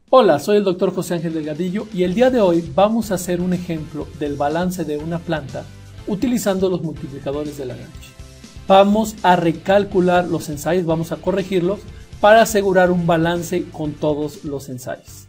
Hola, soy el Dr. José Ángel Delgadillo y el día de hoy vamos a hacer un ejemplo del balance de una planta utilizando los multiplicadores de Lagrange. Vamos a recalcular los ensayos, vamos a corregirlos para asegurar un balance con todos los ensayos.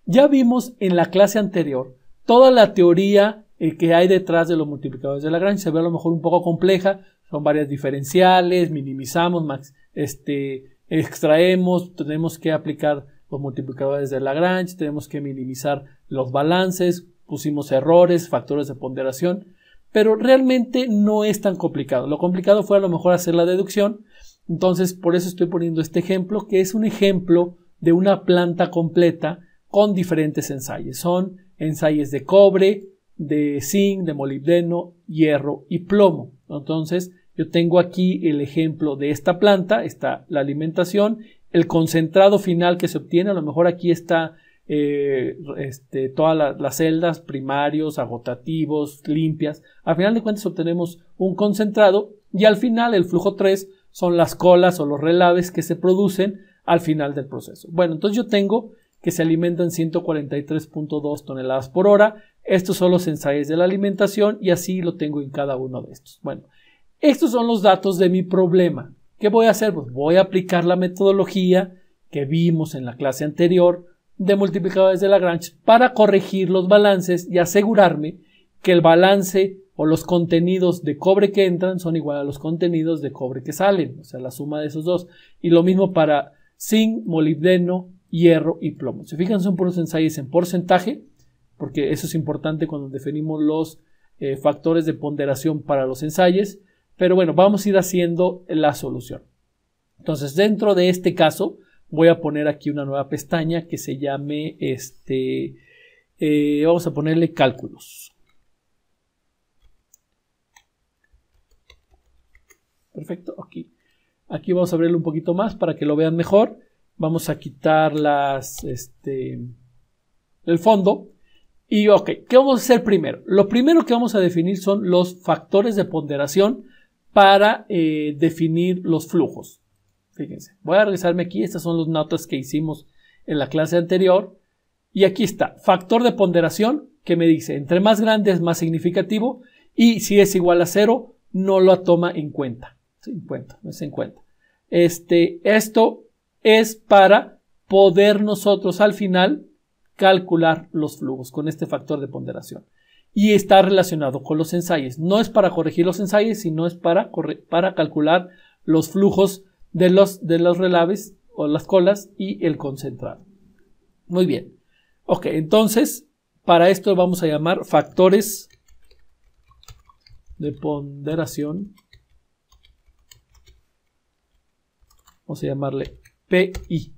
Ya vimos en la clase anterior toda la teoría que hay detrás de los multiplicadores de Lagrange. Se ve a lo mejor un poco compleja, son varias diferenciales, minimizamos, extraemos, tenemos que aplicar los multiplicadores de Lagrange, tenemos que minimizar los balances, pusimos errores, factores de ponderación, pero realmente no es tan complicado. Lo complicado fue a lo mejor hacer la deducción, entonces por eso estoy poniendo este ejemplo, que es un ejemplo de una planta completa con diferentes ensayos. Son ensayos de cobre, de zinc, de molibdeno, hierro y plomo. Entonces yo tengo aquí el ejemplo de esta planta, está la alimentación, el concentrado final que se obtiene, a lo mejor aquí está todas las celdas primarios, agotativos, limpias. Al final de cuentas obtenemos un concentrado y al final el flujo 3 son las colas o los relaves que se producen al final del proceso. Bueno, entonces yo tengo que se alimentan 143.2 toneladas por hora. Estos son los ensayos de la alimentación y así lo tengo en cada uno de estos. Bueno, estos son los datos de mi problema. ¿Qué voy a hacer? Pues voy a aplicar la metodología que vimos en la clase anterior de multiplicadores de Lagrange para corregir los balances y asegurarme que el balance o los contenidos de cobre que entran son igual a los contenidos de cobre que salen, o sea, la suma de esos dos. Y lo mismo para zinc, molibdeno, hierro y plomo. Si fijan, son puros ensayos en porcentaje, porque eso es importante cuando definimos los factores de ponderación para los ensayos. Pero bueno, vamos a ir haciendo la solución. Entonces, dentro de este caso, voy a poner aquí una nueva pestaña que se llame, vamos a ponerle cálculos. Perfecto, aquí vamos a abrirlo un poquito más para que lo vean mejor. Vamos a quitar el fondo. Y ok, ¿qué vamos a hacer primero? Lo primero que vamos a definir son los factores de ponderación para definir los flujos. Fíjense, voy a regresarme aquí. Estas son las notas que hicimos en la clase anterior. Y aquí está, factor de ponderación que me dice, entre más grande es más significativo y si es igual a 0, no lo toma en cuenta. No es en cuenta. Esto es para poder nosotros al final calcular los flujos con este factor de ponderación. Y está relacionado con los ensayos. No es para corregir los ensayos, sino es para calcular los flujos de los relaves o las colas y el concentrado. Muy bien. Ok, entonces para esto vamos a llamar factores de ponderación. Vamos a llamarle PI.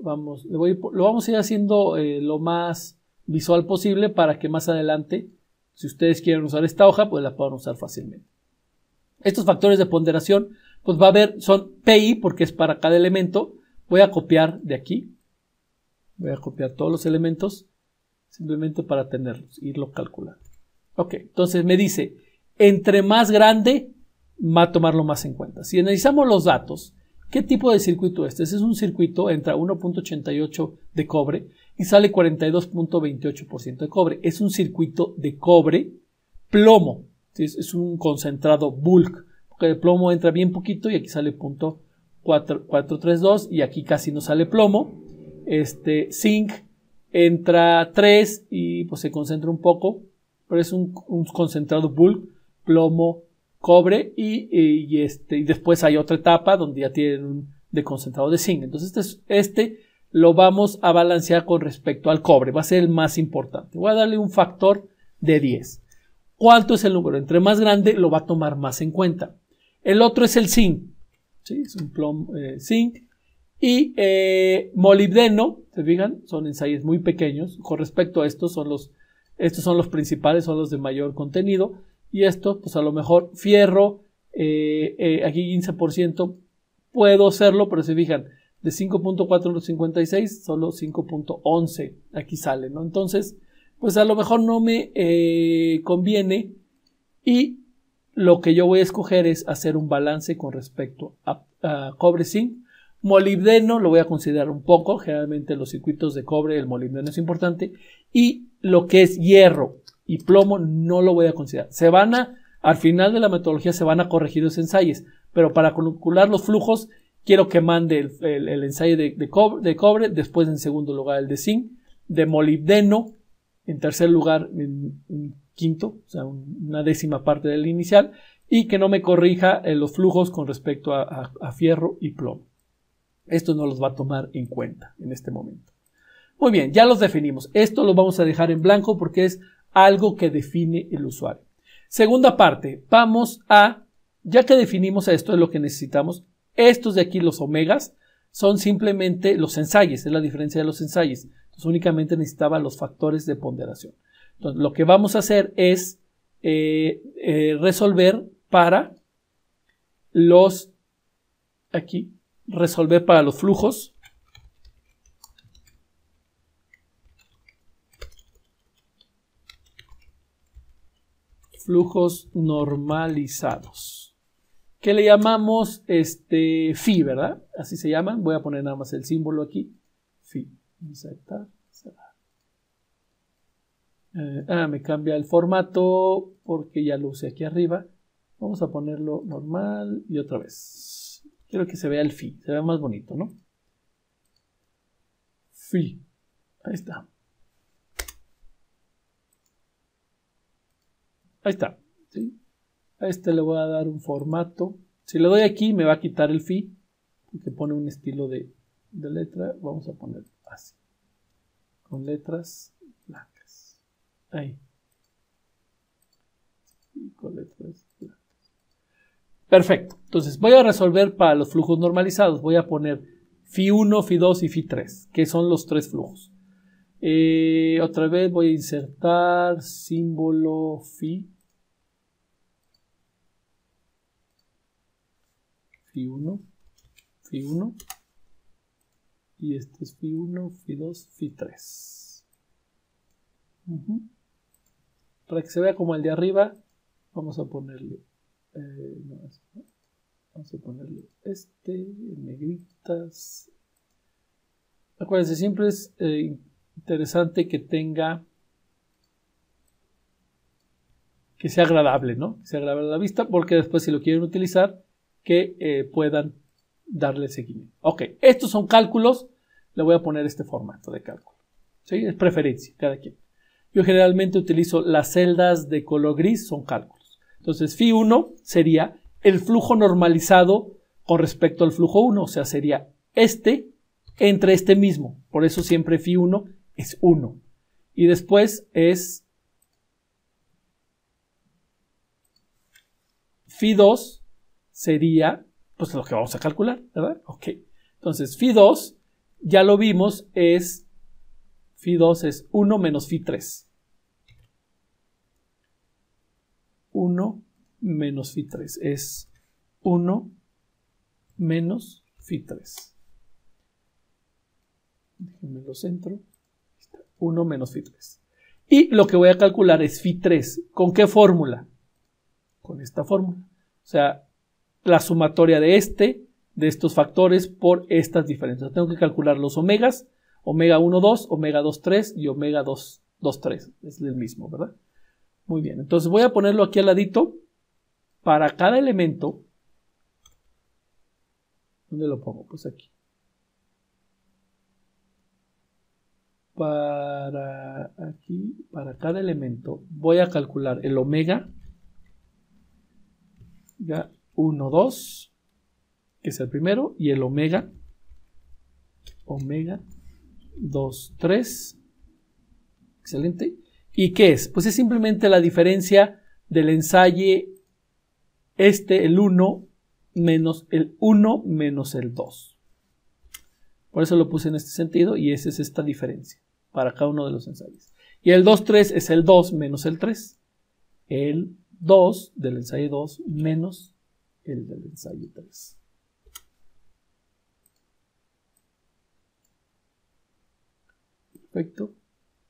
Lo vamos a ir haciendo lo más visual posible para que más adelante, si ustedes quieren usar esta hoja, pues la puedan usar fácilmente. Estos factores de ponderación, pues va a haber, son PI porque es para cada elemento. Voy a copiar de aquí. Voy a copiar todos los elementos simplemente para tenerlos, irlo calculando. Ok, entonces me dice, entre más grande, va a tomarlo más en cuenta. Si analizamos los datos, ¿qué tipo de circuito es? Este es un circuito, entra 1.88 de cobre y sale 42.28% de cobre. Es un circuito de cobre plomo. Es un concentrado bulk, porque el plomo entra bien poquito y aquí sale 0.432 y aquí casi no sale plomo. Zinc entra 3 y pues se concentra un poco, pero es un concentrado bulk, plomo, cobre y después hay otra etapa donde ya tienen un de concentrado de zinc. Entonces lo vamos a balancear con respecto al cobre, va a ser el más importante. Voy a darle un factor de 10. ¿Cuánto es el número? Entre más grande lo va a tomar más en cuenta. El otro es el zinc, ¿sí? Es un plomo, zinc y molibdeno. ¿Se fijan? Son ensayos muy pequeños. Con respecto a estos son los principales, son los de mayor contenido. Y esto, pues a lo mejor fierro, aquí 15%, puedo hacerlo, pero se fijan, de 5.456, solo 5.11 aquí sale, ¿no? Entonces, pues a lo mejor no me conviene, y lo que yo voy a escoger es hacer un balance con respecto a cobre, zinc. Molibdeno lo voy a considerar un poco, generalmente en los circuitos de cobre el molibdeno es importante, y lo que es hierro y plomo no lo voy a considerar. Al final de la metodología se van a corregir los ensayos, pero para calcular los flujos quiero que mande el ensayo de cobre, después en segundo lugar el de zinc, de molibdeno en tercer lugar en quinto, o sea, una décima parte del inicial, y que no me corrija los flujos con respecto a fierro y plomo. Esto no los va a tomar en cuenta en este momento. Muy bien, ya los definimos. Esto lo vamos a dejar en blanco porque es algo que define el usuario. Segunda parte, ya que definimos esto, es lo que necesitamos. Estos de aquí, los omegas, son simplemente los ensayos, es la diferencia de los ensayos. Entonces únicamente necesitaba los factores de ponderación. Entonces lo que vamos a hacer es resolver para los flujos. Flujos normalizados, que le llamamos phi, ¿verdad? Así se llaman. Voy a poner nada más el símbolo aquí, phi. Me cambia el formato porque ya lo usé aquí arriba. Vamos a ponerlo normal y otra vez. Quiero que se vea el phi, se vea más bonito, ¿no? Phi, ahí está. Ahí está, ¿sí? A le voy a dar un formato. Si le doy aquí me va a quitar el phi, porque pone un estilo de letra. Vamos a poner así, con letras blancas. Ahí. Y con letras blancas. Perfecto. Entonces voy a resolver para los flujos normalizados. Voy a poner phi 1, phi 2 y phi 3, que son los tres flujos. Otra vez voy a insertar símbolo phi 1, y este es phi 1, phi 2, phi 3. Para que se vea como el de arriba, vamos a ponerle en negritas. Acuérdense, siempre es interesante que sea agradable, ¿no? Que sea agradable a la vista, porque después si lo quieren utilizar, que puedan darle seguimiento. Ok, estos son cálculos. Le voy a poner este formato de cálculo. ¿Sí? Es preferencia, cada quien. Yo generalmente utilizo las celdas de color gris, son cálculos. Entonces, phi 1 sería el flujo normalizado con respecto al flujo 1, o sea, sería entre este mismo. Por eso siempre phi 1 es 1. Y después es phi 2 sería, pues lo que vamos a calcular, ¿verdad? Ok. Entonces, phi 2, ya lo vimos, phi 2 es 1 menos phi 3. 1 menos phi 3 es 1 menos phi 3. Déjenme lo centro. 1 menos phi 3. Y lo que voy a calcular es phi 3. ¿Con qué fórmula? Con esta fórmula. O sea, la sumatoria de estos factores por estas diferencias. Tengo que calcular los omegas, omega 1, 2, omega 2, 3 y omega 2, 2, 3. Es el mismo, ¿verdad? Muy bien, entonces voy a ponerlo aquí al ladito. Para cada elemento, ¿dónde lo pongo? Pues aquí. Para cada elemento voy a calcular el omega 1, 2, que es el primero, y el omega 2, 3. Excelente. ¿Y qué es? Pues es simplemente la diferencia del ensayo el 1 menos el 1 menos el 2. Por eso lo puse en este sentido, y esa es esta diferencia para cada uno de los ensayos. Y el 2, 3 es el 2 menos el 3. El 2 del ensayo 2 menos el del ensayo 3. Perfecto.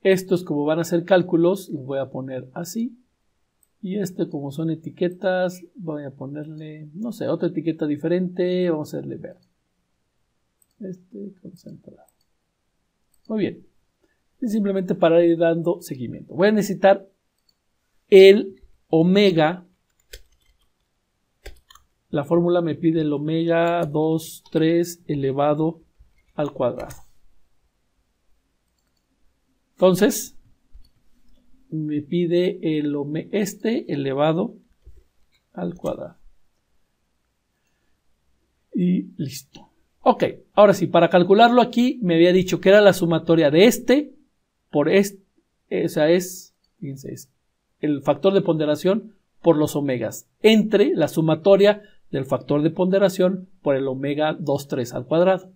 Estos, como van a ser cálculos, los voy a poner así. Y como son etiquetas, voy a ponerle, no sé, otra etiqueta diferente. Vamos a hacerle verde. Concentrado. Muy bien. Y simplemente para ir dando seguimiento. Voy a necesitar el omega. La fórmula me pide el omega 2, 3 elevado al cuadrado. Entonces, me pide el elevado al cuadrado. Y listo. Ok, ahora sí, para calcularlo aquí me había dicho que era la sumatoria de por o sea, fíjense, es el factor de ponderación por los omegas, entre la sumatoria del factor de ponderación por el omega 2, 3 al cuadrado.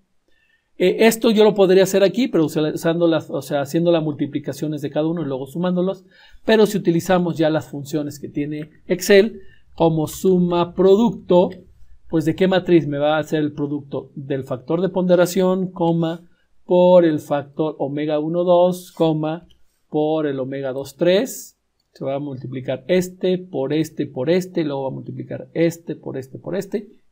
Esto yo lo podría hacer aquí, pero usando haciendo las multiplicaciones de cada uno y luego sumándolos. Pero si utilizamos ya las funciones que tiene Excel, como suma producto, pues de qué matriz me va a hacer el producto del factor de ponderación, por el factor omega 1, 2, por el omega 2, 3. Se va a multiplicar por luego va a multiplicar por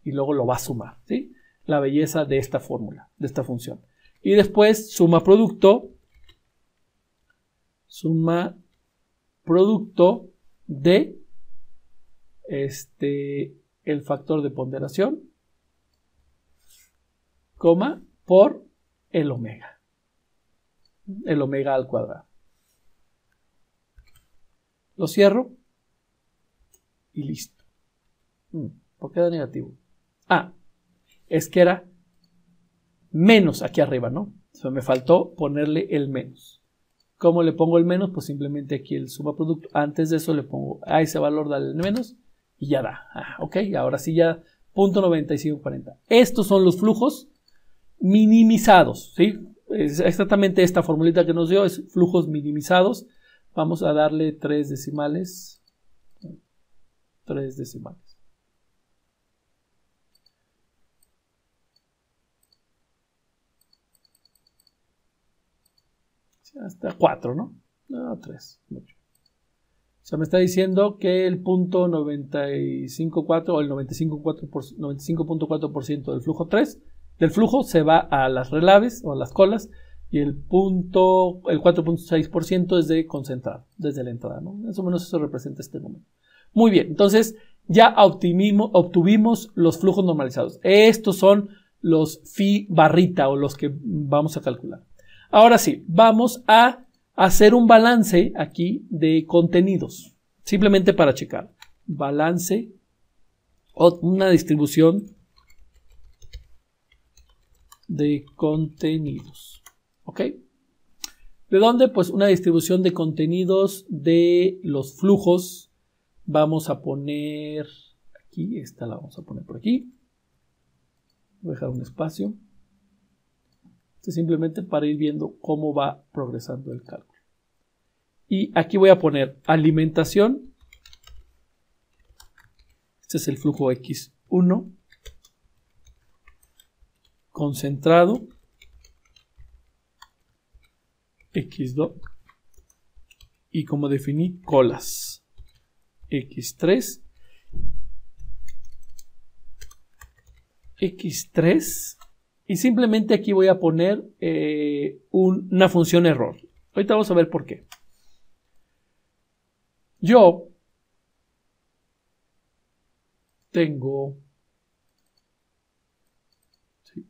y luego lo va a sumar, ¿sí? La belleza de esta fórmula, de esta función. Y después suma producto de el factor de ponderación, por el omega al cuadrado. Lo cierro y listo. ¿Por qué da negativo? Es que era menos aquí arriba, ¿no? O sea, me faltó ponerle el menos. ¿Cómo le pongo el menos? Pues simplemente aquí el suma producto. Antes de eso le pongo a ese valor, dale el menos y ya da. Ok, ahora sí ya 0.9540. Estos son los flujos minimizados, ¿sí? Es exactamente esta formulita que nos dio, es flujos minimizados. Vamos a darle 3 decimales. 3 decimales. Hasta 4, ¿no? No, 3. Mucho. O sea, me está diciendo que el punto 95.4 o el 95.4% del flujo 3 del flujo se va a las relaves o a las colas y el 4.6% es de concentrado desde la entrada, ¿no? Más o menos eso representa este número. Muy bien, entonces ya obtuvimos los flujos normalizados. Estos son los phi barrita o los que vamos a calcular. Ahora sí, vamos a hacer un balance aquí de contenidos, simplemente para checar. Balance o una distribución de contenidos. ¿Ok? ¿De dónde? Pues una distribución de contenidos de los flujos. Vamos a poner aquí, esta la vamos a poner por aquí. Voy a dejar un espacio. Simplemente para ir viendo cómo va progresando el cálculo. Y aquí voy a poner alimentación. Este es el flujo X1. Concentrado. X2. Y como definí, colas. X3. X3. Y simplemente aquí voy a poner una función error. Ahorita vamos a ver por qué. Yo tengo... ¿sí?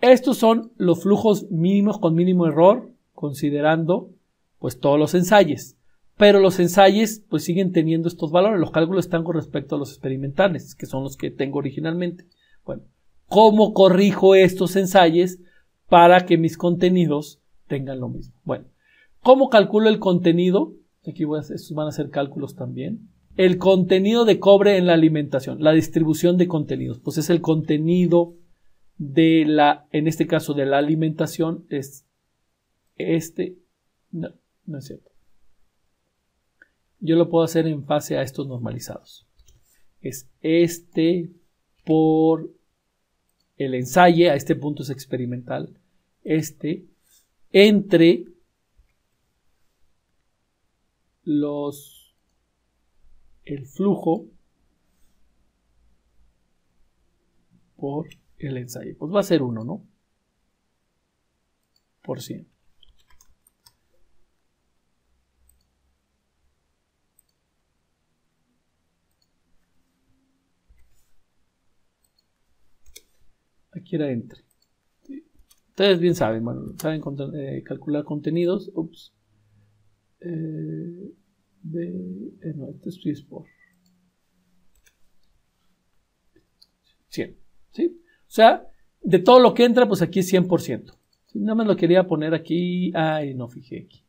Estos son los flujos mínimos con mínimo error, considerando pues todos los ensayos. Pero los ensayos pues siguen teniendo estos valores. Los cálculos están con respecto a los experimentales, que son los que tengo originalmente. Bueno. ¿Cómo corrijo estos ensayos para que mis contenidos tengan lo mismo? Bueno, ¿cómo calculo el contenido? Aquí estos van a ser cálculos también. El contenido de cobre en la alimentación, la distribución de contenidos. Pues es el contenido en este caso de la alimentación, es no es cierto. Yo lo puedo hacer en base a estos normalizados. Es por el ensayo, a este punto es experimental, entre el flujo por el ensayo. Pues va a ser 1, ¿no? Por 100. Aquí era entre. Ustedes bien saben, bueno, saben calcular contenidos. Ups. No, esto es por 100. ¿Sí? O sea, de todo lo que entra, pues aquí es 100%. ¿Sí? Nada más lo quería poner aquí. Ay, no fijé aquí.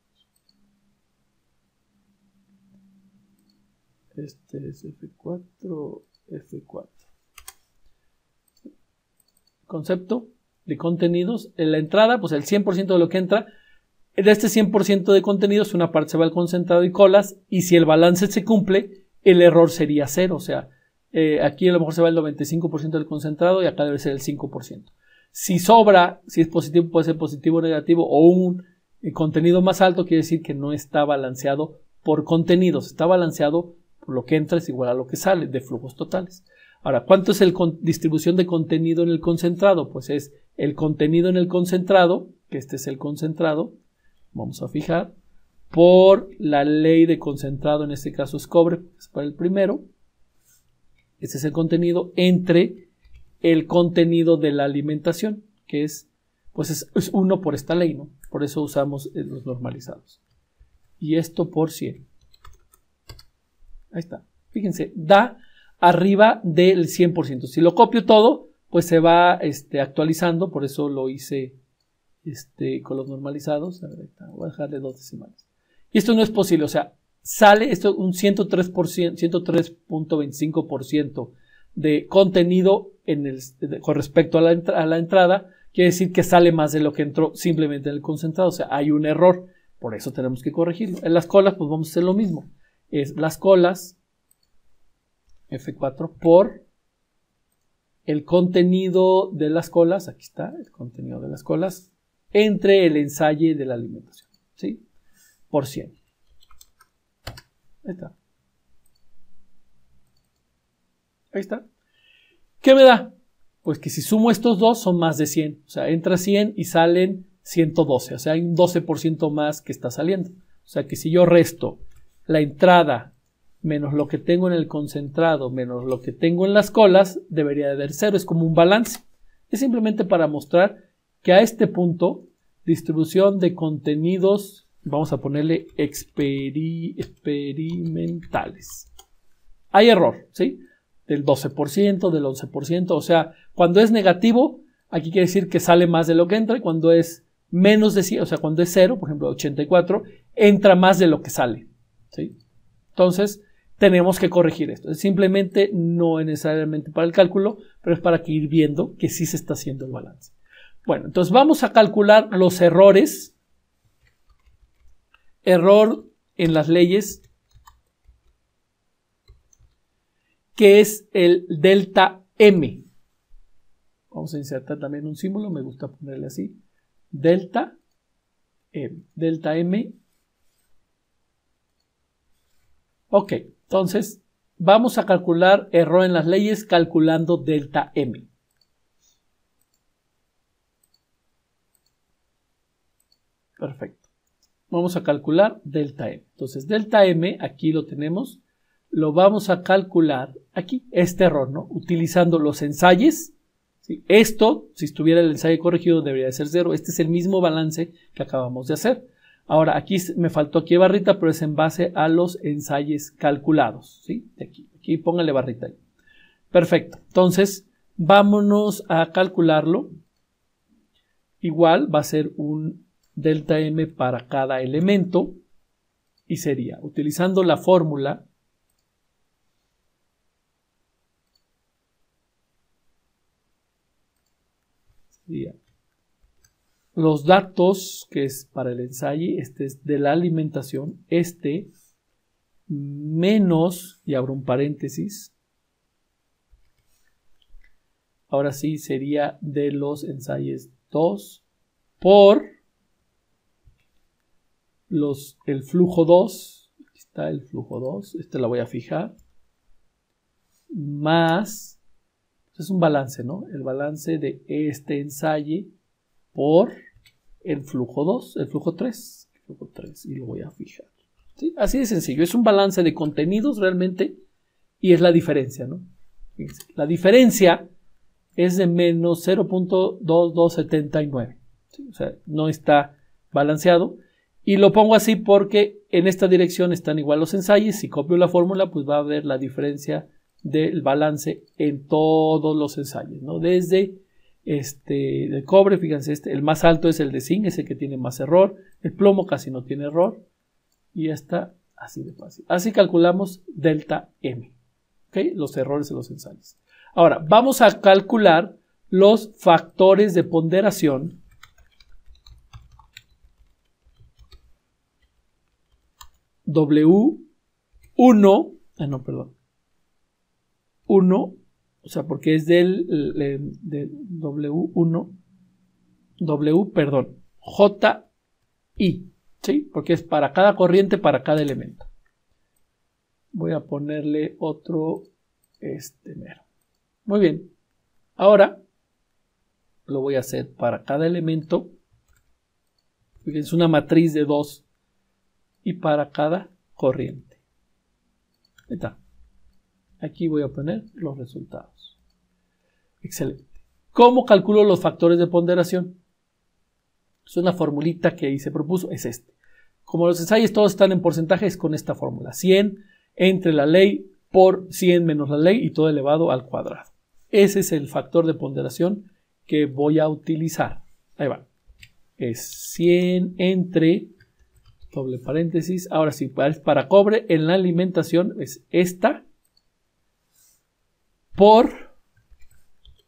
Este es F4, F4. Concepto de contenidos. En la entrada, pues el 100% de lo que entra. De este 100% de contenidos, una parte se va al concentrado y colas. Y si el balance se cumple, el error sería 0. O sea, aquí a lo mejor se va el 95% del concentrado y acá debe ser el 5%. Si sobra, si es positivo, puede ser positivo o negativo, o un contenido más alto, quiere decir que no está balanceado por contenidos. Está balanceado por lo que entra es igual a lo que sale de flujos totales. Ahora, ¿cuánto es la distribución de contenido en el concentrado? Pues es el contenido en el concentrado, que este es el concentrado, vamos a fijar, por la ley de concentrado, en este caso es cobre, es para el primero. Este es el contenido entre el contenido de la alimentación, que es, pues es 1 por esta ley, ¿no? Por eso usamos los normalizados. Y esto por 100. Ahí está. Fíjense, da arriba del 100%. Si lo copio todo, pues se va actualizando, por eso lo hice con los normalizados. A ver, voy a dejarle 2 decimales. Y esto no es posible, o sea, sale esto un 103%, 103.25% de contenido con respecto a la entrada, quiere decir que sale más de lo que entró simplemente en el concentrado, o sea, hay un error, por eso tenemos que corregirlo. En las colas, pues vamos a hacer lo mismo, es las colas, F4, por el contenido de las colas, aquí está, el contenido de las colas, entre el ensayo de la alimentación, ¿sí? Por 100. Ahí está. Ahí está. ¿Qué me da? Pues que si sumo estos dos son más de 100. O sea, entra 100 y salen 112. O sea, hay un 12% más que está saliendo. O sea, que si yo resto la entrada menos lo que tengo en el concentrado menos lo que tengo en las colas, debería de haber 0. Es como un balance. Es simplemente para mostrar que a este punto, distribución de contenidos, vamos a ponerle experimentales. Hay error, ¿sí? Del 12%, del 11%, o sea, cuando es negativo, aquí quiere decir que sale más de lo que entra, y cuando es menos de 100, o sea, cuando es 0, por ejemplo, 84, entra más de lo que sale, ¿sí? Entonces, tenemos que corregir esto. Es simplemente, no es necesariamente para el cálculo, pero es para que ir viendo que sí se está haciendo el balance. Bueno, entonces vamos a calcular los errores. Error en las leyes, que es el delta M. Vamos a insertar también un símbolo, me gusta ponerle así. Delta M. Delta M. Ok, entonces vamos a calcular error en las leyes calculando delta M. Perfecto. Vamos a calcular delta M. Entonces, delta M, aquí lo tenemos. Lo vamos a calcular aquí, este error, ¿no? Utilizando los ensayos. ¿Sí? Esto, si estuviera el ensayo corregido, debería de ser 0. Este es el mismo balance que acabamos de hacer. Ahora, aquí me faltó aquí barrita, pero es en base a los ensayos calculados. ¿Sí? Aquí póngale barrita ahí. Perfecto. Entonces, vámonos a calcularlo. Igual va a ser un delta M para cada elemento. Y sería, utilizando la fórmula, los datos, que es para el ensayo, este es de la alimentación, este menos, y abro un paréntesis, ahora sí sería de los ensayos 2 por el flujo 2, aquí está el flujo 2, este la voy a fijar, más, es un balance, ¿no? El balance de este ensayo por el flujo 2, el flujo 3, y lo voy a fijar. ¿Sí? Así de sencillo, es un balance de contenidos realmente y es la diferencia, ¿no? Fíjense, la diferencia es de menos 0.2279, ¿sí? O sea, no está balanceado y lo pongo así porque en esta dirección están igual los ensayos. Si copio la fórmula, pues va a haber la diferencia del balance en todos los ensayos, ¿no? Desde el cobre, fíjense, el más alto es el de zinc, es el que tiene más error, el plomo casi no tiene error y está así de fácil. Así calculamos delta M, ¿okay? Los errores de los ensayos. Ahora, vamos a calcular los factores de ponderación W1, 1, o sea, porque es del W1, JI, ¿sí? Porque es para cada corriente, para cada elemento. Voy a ponerle otro, mero. Muy bien. Ahora lo voy a hacer para cada elemento. Es una matriz de 2 y para cada corriente. Ahí está. Aquí voy a poner los resultados. Excelente. ¿Cómo calculo los factores de ponderación? Es una formulita que ahí se propuso, es este. Como los ensayos todos están en porcentajes, con esta fórmula. 100 entre la ley por 100 menos la ley y todo elevado al cuadrado. Ese es el factor de ponderación que voy a utilizar. Ahí va. Es 100 entre, doble paréntesis, ahora sí, para cobre en la alimentación es esta por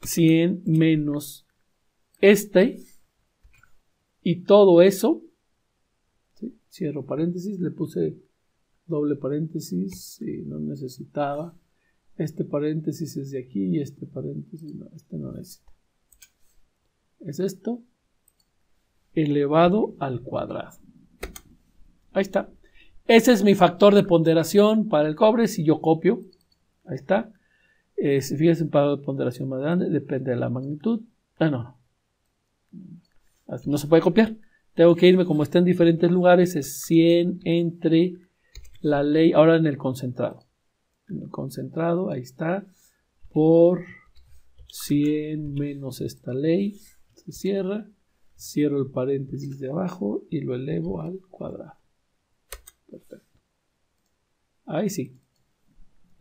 100 menos y todo eso, ¿sí? Cierro paréntesis, le puse doble paréntesis, si no necesitaba, paréntesis es de aquí y paréntesis no, no necesita. Es esto elevado al cuadrado. Ahí está. Ese es mi factor de ponderación para el cobre. Si yo copio, ahí está. Fíjense, un factor de ponderación más grande, depende de la magnitud. No se puede copiar. Tengo que irme, como está en diferentes lugares, es 100 entre la ley, ahora en el concentrado. En el concentrado, ahí está, por 100 menos esta ley, se cierra, cierro el paréntesis de abajo y lo elevo al cuadrado. Perfecto. Ahí sí.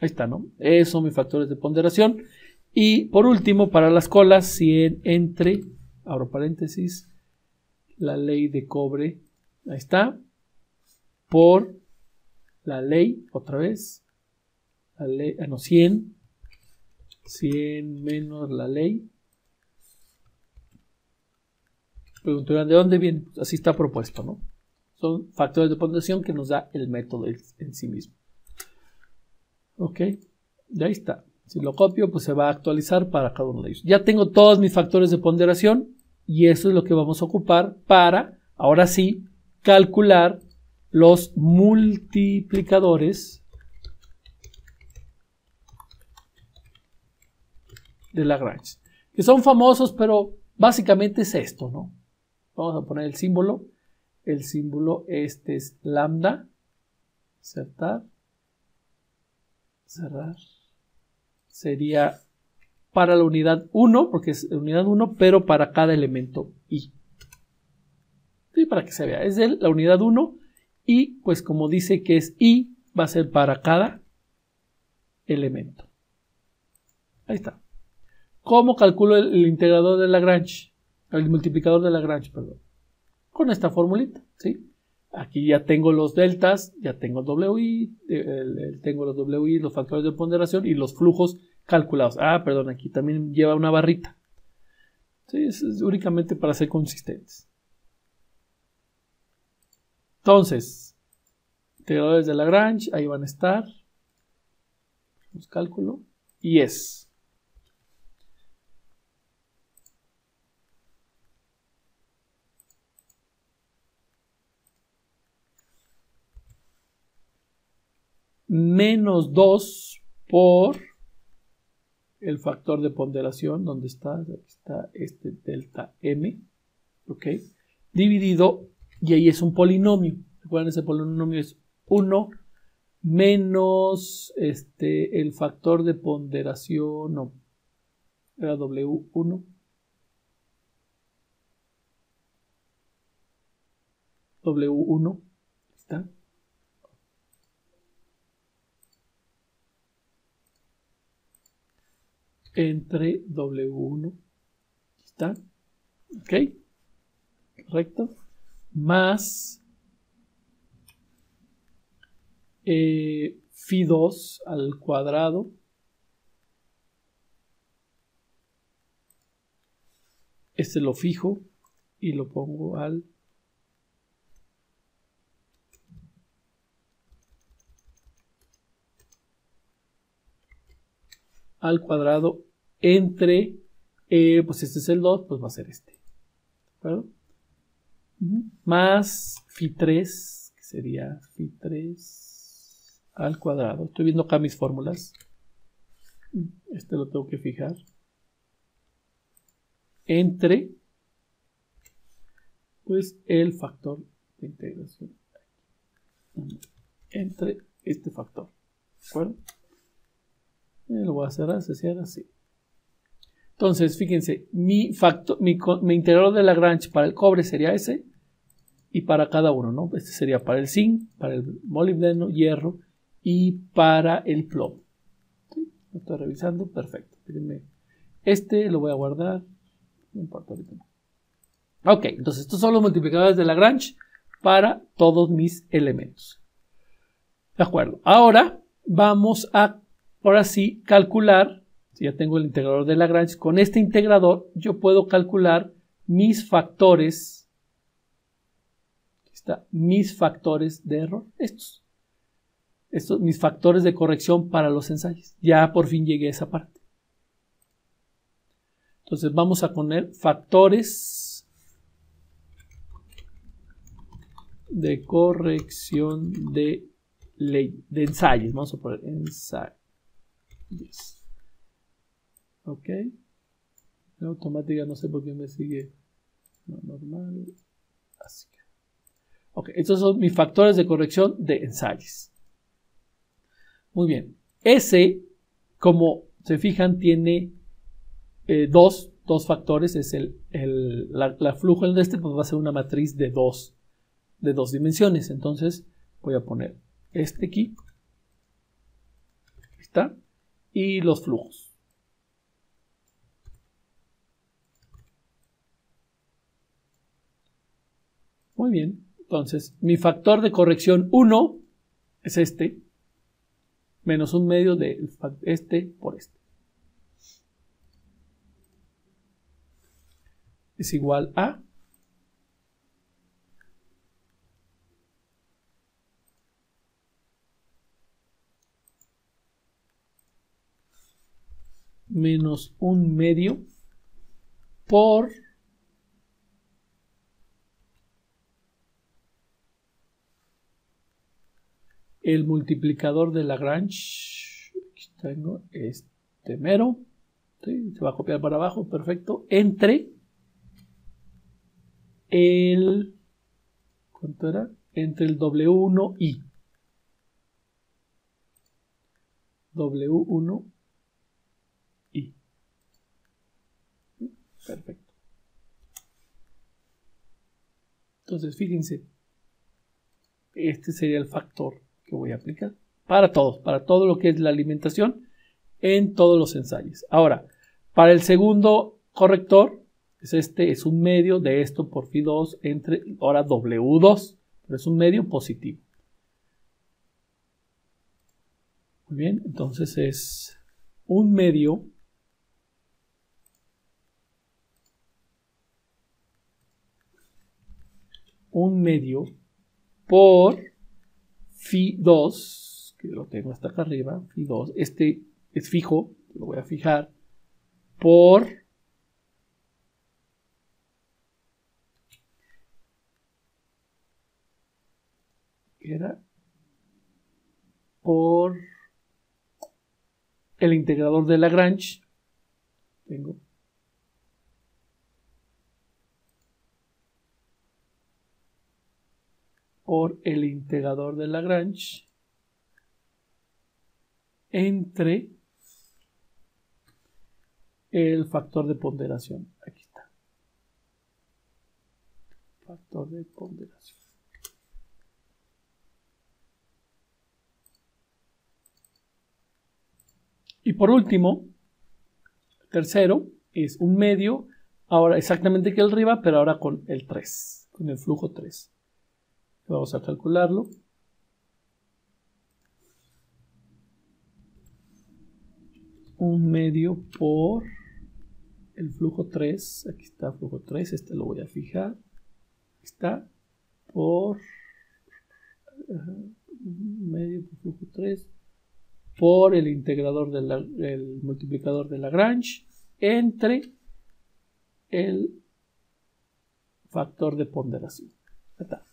Ahí está, ¿no? Esos son mis factores de ponderación. Y por último, para las colas, 100 entre, abro paréntesis, la ley de cobre, ahí está, por la ley, otra vez, la ley, 100 menos la ley. Preguntarán, ¿de dónde viene? Pues así está propuesto, ¿no? Son factores de ponderación que nos da el método en sí mismo. Ok, ya está. Si lo copio, pues se va a actualizar para cada uno de ellos. Ya tengo todos mis factores de ponderación y eso es lo que vamos a ocupar para, ahora sí, calcular los multiplicadores de Lagrange, que son famosos, pero básicamente es esto, ¿no? Vamos a poner el símbolo. El símbolo es lambda, cerrar, sería para la unidad 1, porque es unidad 1, pero para cada elemento i. Sí, para que se vea, es de la unidad 1 y pues como dice que es i, va a ser para cada elemento. Ahí está. ¿Cómo calculo el integrador de Lagrange? El multiplicador de Lagrange, perdón. Con esta formulita, ¿sí? Aquí ya tengo los deltas, ya tengo el WI, tengo los WI, los factores de ponderación y los flujos calculados. Perdón, aquí también lleva una barrita. Sí, es únicamente para ser consistentes. Entonces, integradores de Lagrange, ahí van a estar. Los cálculo. Y es menos 2 por el factor de ponderación, donde está, aquí está este delta m, ¿ok? Dividido, y ahí es un polinomio. Recuerden, ese polinomio es 1 menos el factor de ponderación, no, era W1. W1, ¿está? Entre W1, ¿está? ¿Ok? Correcto. Más phi2 al cuadrado lo fijo y lo pongo al cuadrado entre, pues este es el 2, pues va a ser este. ¿De acuerdo? Más phi3, que sería phi3 al cuadrado. Estoy viendo acá mis fórmulas. Este lo tengo que fijar. Entre, pues, el factor de integración. Entre este factor. ¿De acuerdo? Lo voy a cerrar, se cierra así. Entonces, fíjense, mi integrador de Lagrange para el cobre sería ese, y para cada uno, ¿no? Este sería para el zinc, para el molibdeno, hierro, y para el plomo. ¿Sí? Lo estoy revisando, perfecto. Fíjense, este lo voy a guardar, no importa ahorita. Ok, entonces estos son los multiplicadores de Lagrange para todos mis elementos. De acuerdo, ahora vamos a, ahora sí, calcular. Si ya tengo el integrador de Lagrange, con este integrador yo puedo calcular mis factores. Aquí está, mis factores de error. Estos, mis factores de corrección para los ensayos. Ya por fin llegué a esa parte. Entonces vamos a poner factores de corrección de ensayos. Vamos a poner ensayos. Ok. La automática no sé por qué me sigue. No, normal. Así que. Ok, estos son mis factores de corrección de ensayos. Muy bien. Ese, como se fijan, tiene dos factores. Es la flujo de este, pues va a ser una matriz de dos dimensiones. Entonces voy a poner este aquí. Ahí está. Y los flujos. Muy bien. Entonces, mi factor de corrección 1 es este. Menos un medio de este por este. Es igual a menos un medio por el multiplicador de Lagrange. Aquí tengo este mero. ¿Sí? Se va a copiar para abajo, perfecto. Entre el, ¿cuánto era? Entre el W1i. W1i. Perfecto. Entonces, fíjense, este sería el factor que voy a aplicar para todos, para todo lo que es la alimentación en todos los ensayos. Ahora, para el segundo corrector, es un medio de esto por phi2 entre, ahora W2, pero es un medio positivo. Muy bien, entonces es un medio por phi2, que lo tengo hasta acá arriba, phi2, este es fijo, lo voy a fijar, por ¿qué era? por el integrador de Lagrange. Tengo por el integrador de Lagrange entre el factor de ponderación. Aquí está. Factor de ponderación. Y por último, tercero, es un medio, ahora exactamente que el arriba, pero ahora con el 3, con el flujo 3. Vamos a calcularlo. Un medio por el flujo 3, aquí está flujo 3, este lo voy a fijar, aquí está, por un medio por flujo 3, por el integrador del multiplicador de Lagrange, entre el factor de ponderación. Ahí está.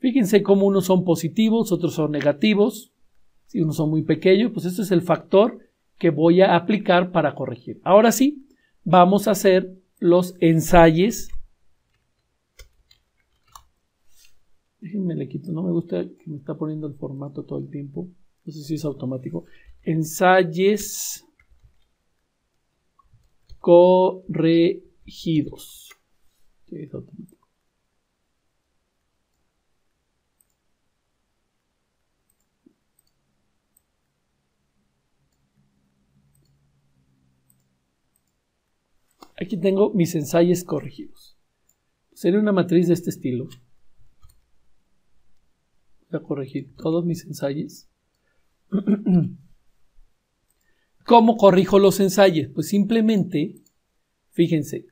Fíjense cómo unos son positivos, otros son negativos. Si unos son muy pequeños, pues este es el factor que voy a aplicar para corregir. Ahora sí, vamos a hacer los ensayos. Déjenme le quito, no me gusta que me está poniendo el formato todo el tiempo. No sé si es automático. Ensayos corregidos. Sí, es automático. Aquí tengo mis ensayos corregidos. Sería una matriz de este estilo. Voy a corregir todos mis ensayos. ¿Cómo corrijo los ensayos? Pues simplemente, fíjense,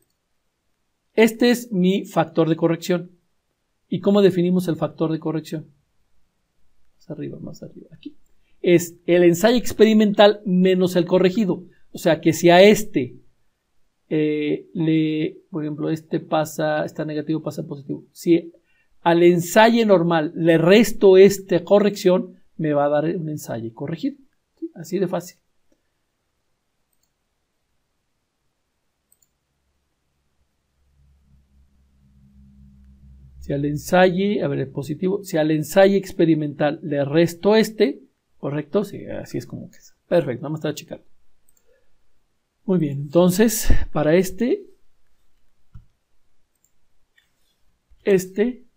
este es mi factor de corrección. ¿Y cómo definimos el factor de corrección? Más arriba, aquí. Es el ensayo experimental menos el corregido. O sea que si a este por ejemplo, este pasa, está negativo, pasa positivo. Si al ensayo normal le resto esta corrección, me va a dar un ensayo corregido. ¿Sí? Así de fácil. Si al ensayo, a ver, el positivo, si al ensayo experimental le resto este, correcto, sí, así es como que es. Perfecto, vamos a estar checando. Muy bien, entonces, para este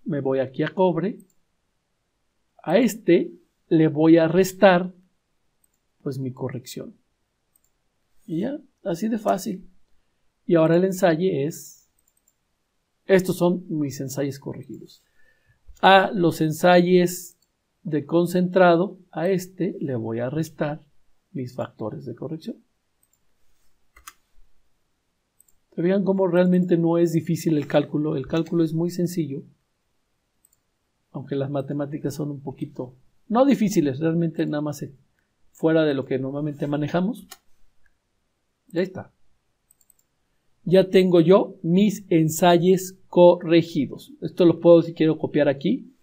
me voy aquí a cobre, a este le voy a restar, pues, mi corrección. Y ya, así de fácil. Y ahora el ensayo es, estos son mis ensayos corregidos. A los ensayos de concentrado, a este le voy a restar mis factores de corrección. Vean cómo realmente no es difícil el cálculo es muy sencillo, aunque las matemáticas son un poquito, no difíciles, realmente nada más fuera de lo que normalmente manejamos. Ya está. Ya tengo yo mis ensayos corregidos. Esto lo puedo, si quiero, copiar aquí.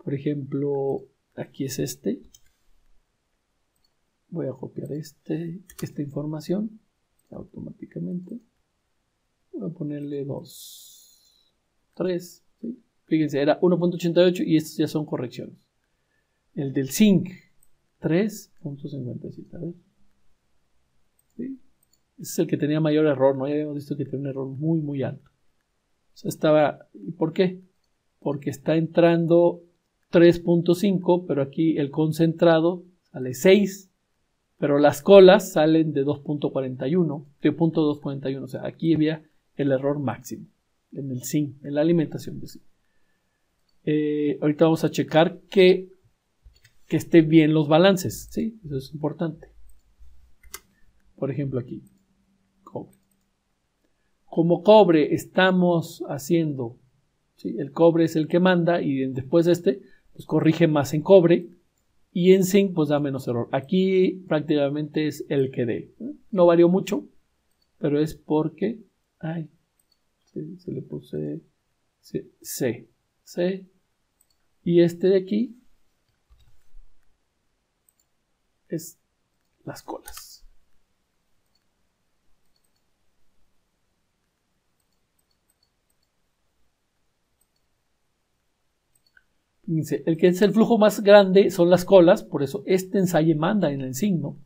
Por ejemplo, aquí es este. Voy a copiar esta información automáticamente. Voy a ponerle 2, 3, ¿sí? Fíjense, era 1.88 y estos ya son correcciones. El del zinc, 3.57, a ver. ¿Sí? Ese es el que tenía mayor error, ¿no? Ya habíamos visto que tenía un error muy, muy alto. O sea, estaba, ¿y por qué? Porque está entrando 3.5, pero aquí el concentrado sale 6, pero las colas salen de 2.41, de 0.241, o sea, aquí había el error máximo en el zinc, en la alimentación de zinc. Ahorita vamos a checar que estén bien los balances, ¿sí? Eso es importante. Por ejemplo, aquí, cobre. Como cobre estamos haciendo, ¿sí? El cobre es el que manda y después pues corrige más en cobre y en zinc pues da menos error. Aquí prácticamente es el que dé. No varió mucho, pero es porque... Ay, se le puse C. Y este de aquí es las colas. Fíjense, el que es el flujo más grande son las colas, por eso este ensayo manda en el signo.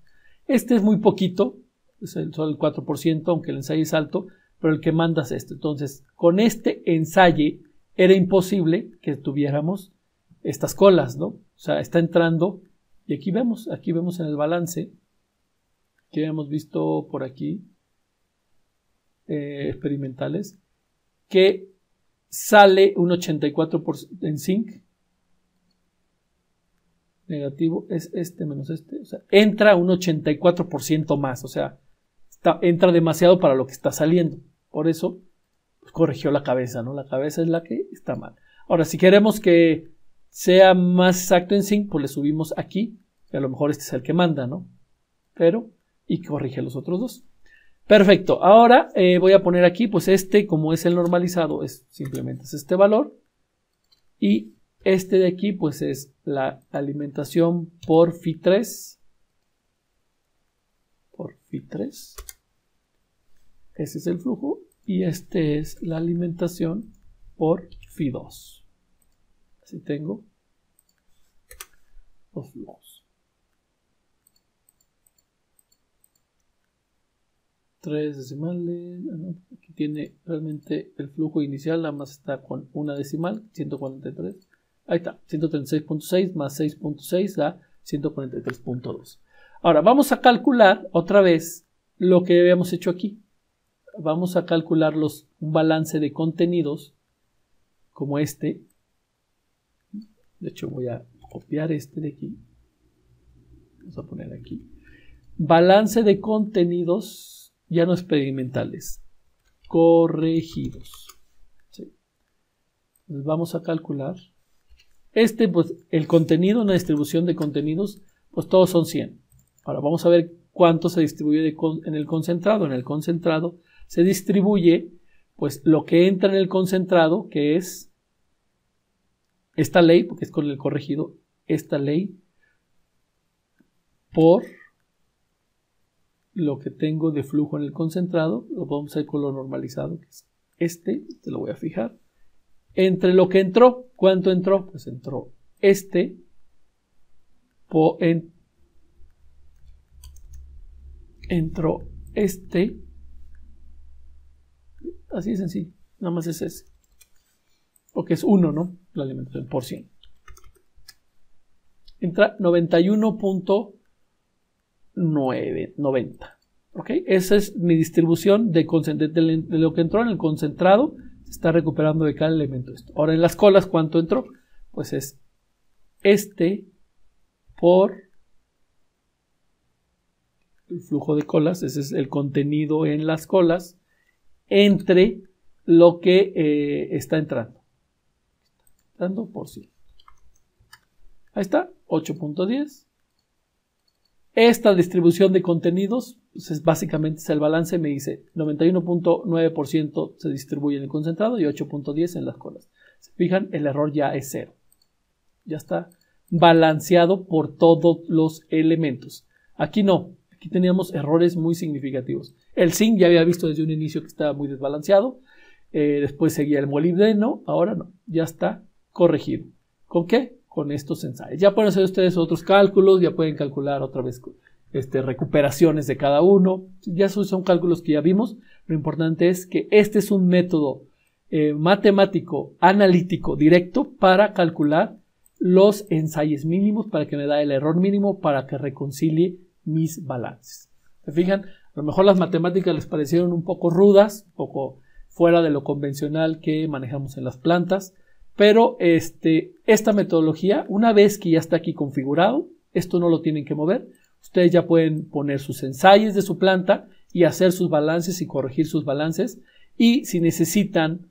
Este es muy poquito, es solo el 4%, aunque el ensayo es alto, pero el que manda es este. Entonces, con este ensayo era imposible que tuviéramos estas colas, ¿no? O sea, está entrando, y aquí vemos en el balance, que hemos visto por aquí, experimentales, que sale un 84% en zinc, negativo es este menos este, o sea, entra un 84% más, o sea, entra demasiado para lo que está saliendo, por eso pues, corrigió la cabeza, ¿no? La cabeza es la que está mal. Ahora, si queremos que sea más exacto en zinc, pues le subimos aquí, y a lo mejor este es el que manda, ¿no? Pero, y corrige los otros dos. Perfecto, ahora voy a poner aquí, pues este, como es el normalizado, simplemente es este valor, y este de aquí, pues es la alimentación por Phi3. Por Phi3. Ese es el flujo. Y este es la alimentación por Phi2. Así tengo los flujos. 3 decimales. Aquí tiene realmente el flujo inicial, nada más está con una decimal, 143. Ahí está, 136.6 más 6.6 da 143.2. Ahora, vamos a calcular otra vez lo que habíamos hecho aquí. Vamos a calcular un balance de contenidos como este. De hecho, voy a copiar este de aquí. Vamos a poner aquí. Balance de contenidos ya no experimentales, corregidos. ¿Sí? Entonces vamos a calcular. Pues el contenido, una distribución de contenidos, pues todos son 100. Ahora vamos a ver cuánto se distribuye en el concentrado. En el concentrado se distribuye, pues lo que entra en el concentrado, que es esta ley, porque es con el corregido, esta ley, por lo que tengo de flujo en el concentrado, lo vamos a hacer con lo normalizado, que es este lo voy a fijar. Entre lo que entró, ¿cuánto entró? Pues entró entró así de sencillo, nada más es ese, porque es 1, ¿no? La alimentación por 100. Entra 91.90, ¿ok? Esa es mi distribución de lo que entró en el concentrado. Está recuperando de cada elemento esto. Ahora en las colas, ¿cuánto entró? Pues es por el flujo de colas, ese es el contenido en las colas, entre lo que está entrando. Entrando por 100. Ahí está, 8.10. Esta distribución de contenidos, pues básicamente es el balance, me dice 91.9% se distribuye en el concentrado y 8.10 en las colas. Se fijan, el error ya es 0. Ya está balanceado por todos los elementos. Aquí no, aquí teníamos errores muy significativos. El zinc ya había visto desde un inicio que estaba muy desbalanceado. Después seguía el molibdeno, ahora no, ya está corregido. ¿Con qué? Con estos ensayos. Ya pueden hacer ustedes otros cálculos, ya pueden calcular otra vez recuperaciones de cada uno. Ya son cálculos que ya vimos. Lo importante es que este es un método matemático, analítico, directo para calcular los ensayos mínimos, para que me da el error mínimo, para que reconcilie mis balances. ¿Se fijan? A lo mejor las matemáticas les parecieron un poco rudas, un poco fuera de lo convencional que manejamos en las plantas. Pero esta metodología, una vez que ya está aquí configurado, esto no lo tienen que mover. Ustedes ya pueden poner sus ensayos de su planta y hacer sus balances y corregir sus balances. Y si necesitan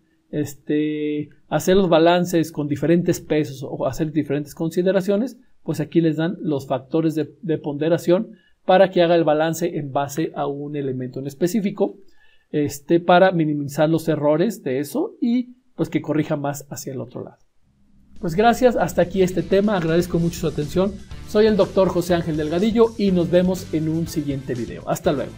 hacer los balances con diferentes pesos o hacer diferentes consideraciones, pues aquí les dan los factores de ponderación para que haga el balance en base a un elemento en específico, para minimizar los errores de eso y pues que corrija más hacia el otro lado. Pues gracias, hasta aquí este tema, agradezco mucho su atención. Soy el doctor José Ángel Delgadillo y nos vemos en un siguiente video. Hasta luego.